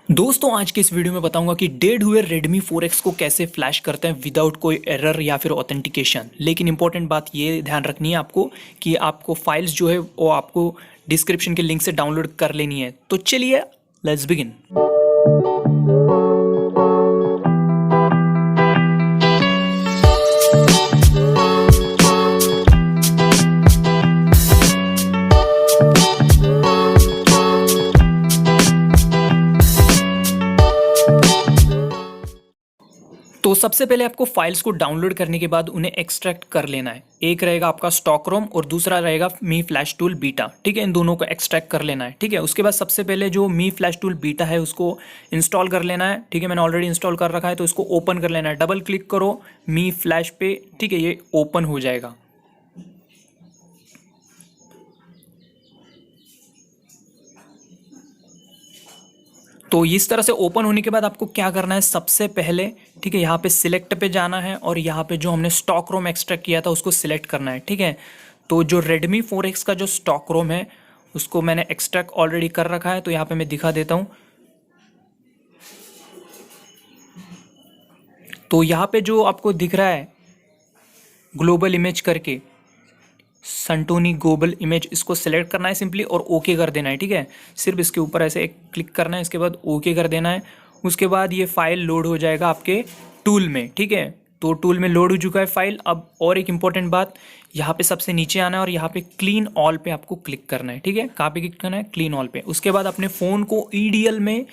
दोस्तों आज के इस वीडियो में बताऊंगा कि डेड हुए Redmi 4X को कैसे फ्लैश करते हैं विदाउट कोई एरर या फिर ऑथेंटिकेशन। लेकिन इंपॉर्टेंट बात ये ध्यान रखनी है आपको कि आपको फाइल्स जो है वो आपको डिस्क्रिप्शन के लिंक से डाउनलोड कर लेनी है। तो चलिए लेट्स बिगिन। तो सबसे पहले आपको फाइल्स को डाउनलोड करने के बाद उन्हें एक्सट्रैक्ट कर लेना है। एक रहेगा आपका स्टॉक रोम और दूसरा रहेगा मी फ्लैश टूल बीटा। ठीक है, इन दोनों को एक्सट्रैक्ट कर लेना है। ठीक है, उसके बाद सबसे पहले जो मी फ्लैश टूल बीटा है उसको इंस्टॉल कर लेना है। ठीक है, मैंने ऑलरेडी इंस्टॉल कर रखा है तो इसको ओपन कर लेना है। डबल क्लिक करो मी फ्लैश पे। ठीक है, ये ओपन हो जाएगा। तो इस तरह से ओपन होने के बाद आपको क्या करना है, सबसे पहले ठीक है यहाँ पे सिलेक्ट पे जाना है और यहाँ पे जो हमने स्टॉक रोम एक्सट्रैक्ट किया था उसको सिलेक्ट करना है। ठीक है, तो जो Redmi 4X का जो स्टॉक रोम है उसको मैंने एक्सट्रैक्ट ऑलरेडी कर रखा है। तो यहाँ पे मैं दिखा देता हूँ। तो यहाँ पे जो आपको दिख रहा है ग्लोबल इमेज करके, संटोनी ग्लोबल इमेज, इसको सेलेक्ट करना है सिंपली और ओके कर देना है। ठीक है, सिर्फ इसके ऊपर ऐसे एक क्लिक करना है, इसके बाद ओके कर देना है। उसके बाद ये फाइल लोड हो जाएगा आपके टूल में। ठीक है, तो टूल में लोड हो चुका है फाइल। अब और एक इंपॉर्टेंट बात, यहाँ पे सबसे नीचे आना है और यहाँ पे क्लीन ऑल पे आपको क्लिक करना है। ठीक है, कहाँ पे क्लिक करना है, क्लीन ऑल पे। उसके बाद अपने फ़ोन को ईडीएल में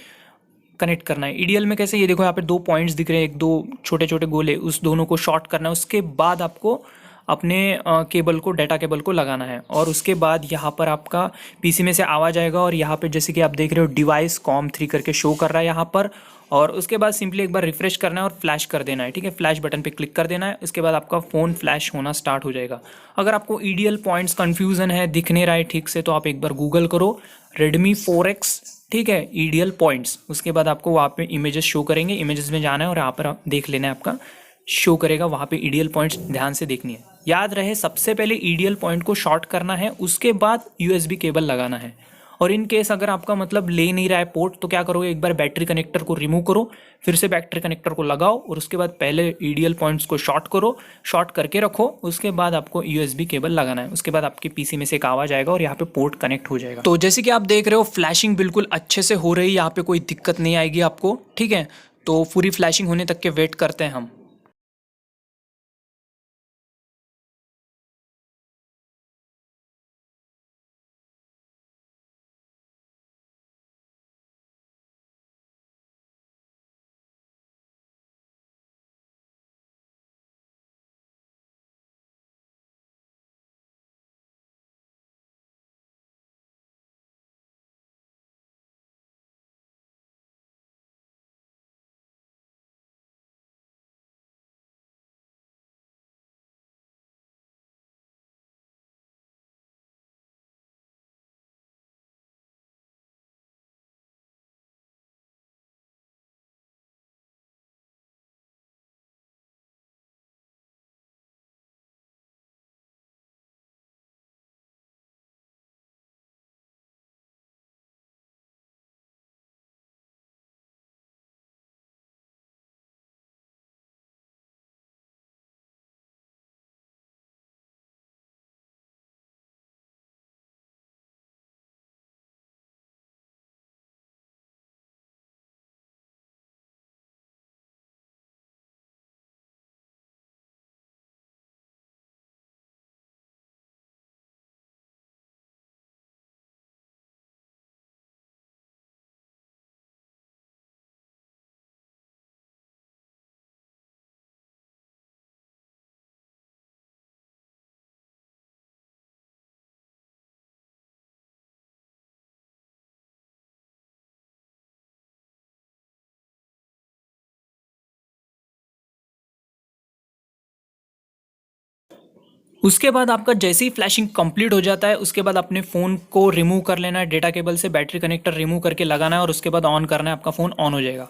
कनेक्ट करना है। ईडीएल में कैसे, ये देखो यहाँ पे दो पॉइंट्स दिख रहे हैं, एक दो छोटे छोटे गोले, उस दोनों को शॉर्ट करना है। उसके बाद आपको अपने केबल को, डाटा केबल को लगाना है और उसके बाद यहाँ पर आपका पीसी में से आवाज़ आएगा और यहाँ पे जैसे कि आप देख रहे हो डिवाइस com3 करके शो कर रहा है यहाँ पर। और उसके बाद सिंपली एक बार रिफ्रेश करना है और फ्लैश कर देना है। ठीक है, फ्लैश बटन पे क्लिक कर देना है। इसके बाद आपका फ़ोन फ्लैश होना स्टार्ट हो जाएगा। अगर आपको ईडीएल पॉइंट्स कन्फ्यूज़न है, दिख नहीं रहा है ठीक से, तो आप एक बार गूगल करो Redmi 4X। ठीक है, ईडीएल पॉइंट्स। उसके बाद आपको वहाँ पे इमेजेस शो करेंगे, इमेजेस में जाना है और यहाँ पर आप देख लेना है, आपका शो करेगा वहाँ पे ईडीएल पॉइंट्स, ध्यान से देखनी है। याद रहे सबसे पहले ईडीएल पॉइंट को शॉर्ट करना है, उसके बाद यूएसबी केबल लगाना है। और इन केस अगर आपका मतलब ले नहीं रहा है पोर्ट, तो क्या करोगे, एक बार बैटरी कनेक्टर को रिमूव करो, फिर से बैटरी कनेक्टर को लगाओ और उसके बाद पहले ईडीएल पॉइंट्स को शॉर्ट करो, शॉर्ट करके रखो। उसके बाद आपको यूएसबी केबल लगाना है। उसके बाद आपके पीसी में से एक आवाज़ आएगा और यहाँ पे पोर्ट कनेक्ट हो जाएगा। तो जैसे कि आप देख रहे हो फ्लैशिंग बिल्कुल अच्छे से हो रही है, यहाँ पे कोई दिक्कत नहीं आएगी आपको। ठीक है, तो पूरी फ्लैशिंग होने तक के वेट करते हैं हम। उसके बाद आपका जैसे ही फ्लैशिंग कंप्लीट हो जाता है, उसके बाद अपने फ़ोन को रिमूव कर लेना है, डेटा केबल से बैटरी कनेक्टर रिमूव करके लगाना है और उसके बाद ऑन करना है, आपका फ़ोन ऑन हो जाएगा।